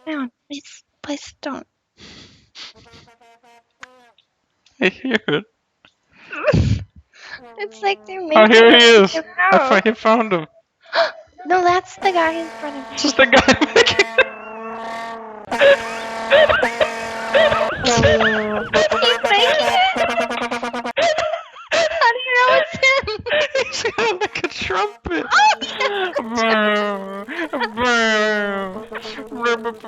down. Please don't. I hear it. It's like they're making Oh, here he it is. come I out. found him. No, that's the guy in front of me. This is the guy making He's making it. How do you know it's him? He's got like a trumpet. Oh, yeah. Brr, brr, brr, brr,